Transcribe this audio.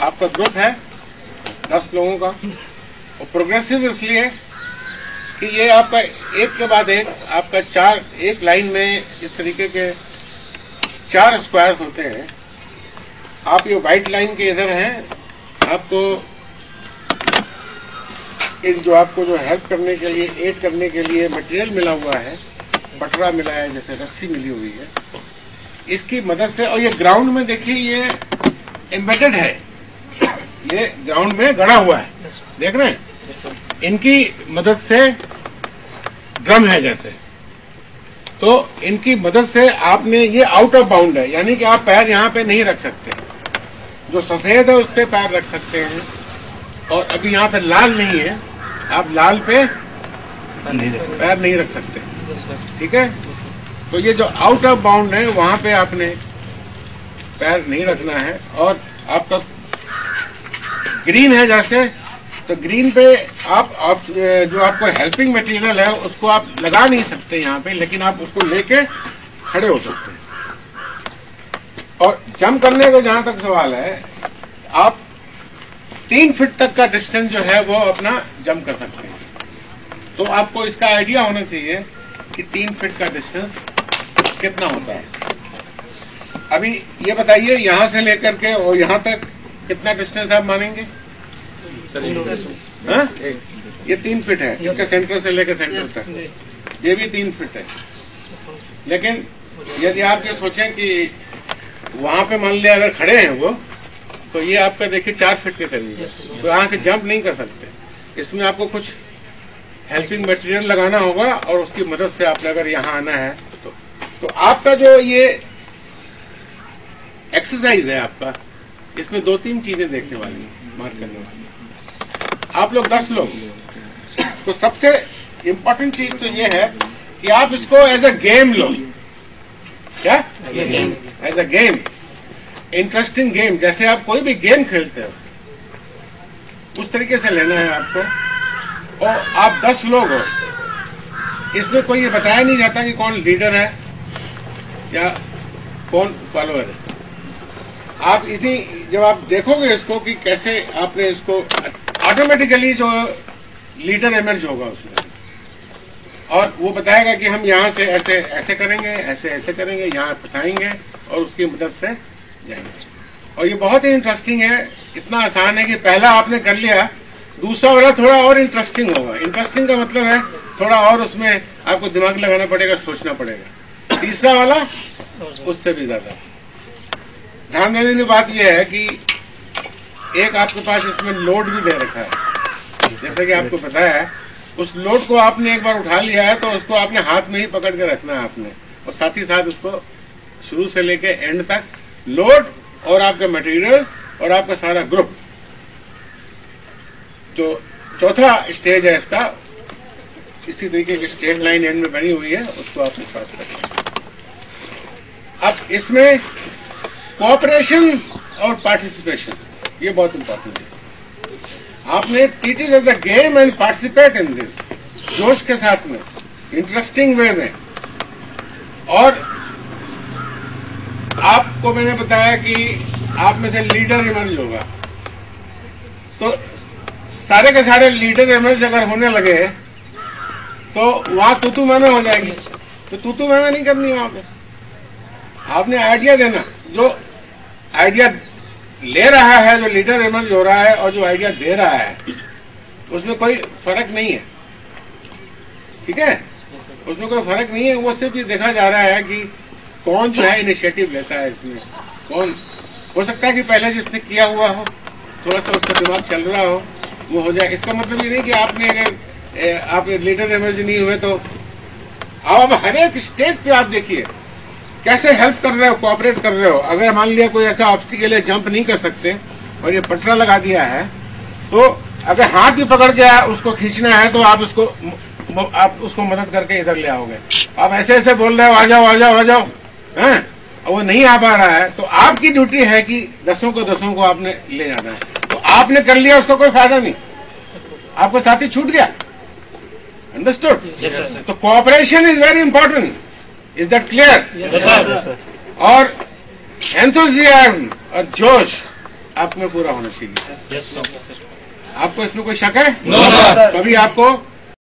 आपका ग्रुप है 10 लोगों का, और प्रोग्रेसिव इसलिए कि ये आपका एक के बाद एक आपका 4 एक लाइन में इस तरीके के 4 स्क्वायर्स होते हैं। आप ये व्हाइट लाइन के इधर हैं, आपको जो हेल्प करने के लिए, एड करने के लिए मटेरियल मिला हुआ है, पटरा मिला है, जैसे रस्सी मिली हुई है, इसकी मदद से। और ये ग्राउंड में देखिए ये एम्बेडेड है, ये ग्राउंड में गड़ा हुआ है, देख रहे हैं। इनकी मदद से ड्रम है जैसे, तो इनकी मदद से आपने, ये आउट ऑफ बाउंड है, यानी कि आप पैर यहाँ पे नहीं रख सकते। जो सफेद है उस पे पैर रख सकते हैं, और अभी यहाँ पे लाल नहीं है, आप लाल पे पैर नहीं रख सकते, ठीक है। तो ये जो आउट ऑफ बाउंड है वहां पे आपने पैर नहीं रखना है। और आपका ग्रीन है जैसे, तो ग्रीन पे आप जो आपको हेल्पिंग मटेरियल है उसको आप लगा नहीं सकते यहाँ पे, लेकिन आप उसको लेके खड़े हो सकते हैं। और जंप करने का जहां तक सवाल है, आप 3 फीट तक का डिस्टेंस जो है वो अपना जंप कर सकते हैं। तो आपको इसका आइडिया होना चाहिए कि 3 फीट का डिस्टेंस कितना होता है। अभी ये बताइए यहाँ से लेकर के और यहाँ तक कितना डिस्टेंस आप मानेंगे? हाँ? ये 3 फीट है, इसके सेंटर से लेकर सेंटर तक, ये भी 3 फीट है। लेकिन यदि आप ये सोचें कि वहां पे मान लिया अगर खड़े हैं वो, तो ये आपका देखिए 4 फीट के करीब है, तो यहाँ से जंप नहीं कर सकते। इसमें आपको कुछ हेल्पिंग मटेरियल लगाना होगा, और उसकी मदद से आपने अगर यहाँ आना है तो आपका जो ये एक्सरसाइज है आपका, इसमें 2-3 चीजें देखने वाली हैं, मार्क करने वाली। आप लोग 10 लोग, तो सबसे इम्पोर्टेंट चीज तो ये है कि आप इसको एज अ गेम लो। क्या? As a game, interesting game, जैसे आप कोई भी गेम खेलते हो उस तरीके से लेना है आपको। और आप 10 लोग हो, इसमें कोई ये बताया नहीं जाता कि कौन लीडर है या कौन फॉलोअर है। आप इसी, जब आप देखोगे इसको कि कैसे आपने इसको, ऑटोमेटिकली जो लीडर इमर्ज होगा उसमें, और वो बताएगा कि हम यहाँ से ऐसे ऐसे करेंगे, ऐसे ऐसे करेंगे, यहाँ फंसाएंगे और उसकी मदद से जाएंगे। और ये बहुत ही इंटरेस्टिंग है, इतना आसान है कि पहला आपने कर लिया, दूसरा वाला थोड़ा और इंटरेस्टिंग होगा। इंटरेस्टिंग का मतलब है थोड़ा और उसमें आपको दिमाग लगाना पड़ेगा, सोचना पड़ेगा। तीसरा वाला उससे भी ज्यादा। ध्यान देने की बात यह है कि एक आपके पास इसमें लोड भी दे रखा है, जैसे कि आपको पता है। उस लोड को आपने एक बार उठा लिया है तो उसको आपने हाथ में ही पकड़ के रखना है आपने, और साथ ही साथ उसको शुरू से लेके एंड तक, लोड और आपका मटेरियल और आपका सारा ग्रुप। जो चौथा स्टेज है इसका, इसी तरीके की स्ट्रेट लाइन एंड में बनी हुई है, उसको आपने क्रॉस करना। अब इसमें कोऑपरेशन और पार्टिसिपेशन, ये बहुत इंपॉर्टेंट है। आपने treat it as a game and participate in this, जोश के साथ में, इंटरेस्टिंग वे में। और आपको मैंने बताया कि आप में से लीडर इमर्ज होगा, तो सारे के सारे लीडर इमर्ज अगर होने लगे तो वहां तूतू मैमे हो जाएगी। तो तूतू मैमे नहीं करनी वहां पे, आपने आइडिया देना। जो आइडिया ले रहा है, जो लीडर इमर्ज हो रहा है, और जो आइडिया दे रहा है, उसमें कोई फर्क नहीं है, ठीक है। उसमें कोई फर्क नहीं है। वो सिर्फ ये देखा जा रहा है कि कौन जो है इनिशिएटिव लेता है इसमें। कौन, हो सकता है कि पहले जिसने किया हुआ हो, थोड़ा सा उसका दिमाग चल रहा हो, वो हो जाए। इसका मतलब ये नहीं कि आपने अगर आप लीडर इमर्ज नहीं हुए तो आप हर एक स्टेज पे आप देखिए कैसे हेल्प कर रहे हो, कोऑपरेट कर रहे हो। अगर मान लिया कोई ऐसा ऑब्स्टिकल है, जंप नहीं कर सकते, और ये पटरा लगा दिया है, तो अगर हाथ भी पकड़ के उसको खींचना है तो आप उसको मदद करके इधर ले आओगे। आप ऐसे ऐसे बोल रहे हो आ जाओ आ जाओ आ जाओ, हैं, और वो नहीं आ पा रहा है, तो आपकी ड्यूटी है कि 10 को आपने ले जाना है। तो आपने कर लिया, उसका कोई फायदा नहीं, आपका साथी छूट गया। अंडरस्टूड? तो cooperation is very important. Is that clear? और एंथुजियाज्म और जोश आप में पूरा होना चाहिए। आपको इसमें कोई शक है? No sir. कभी आपको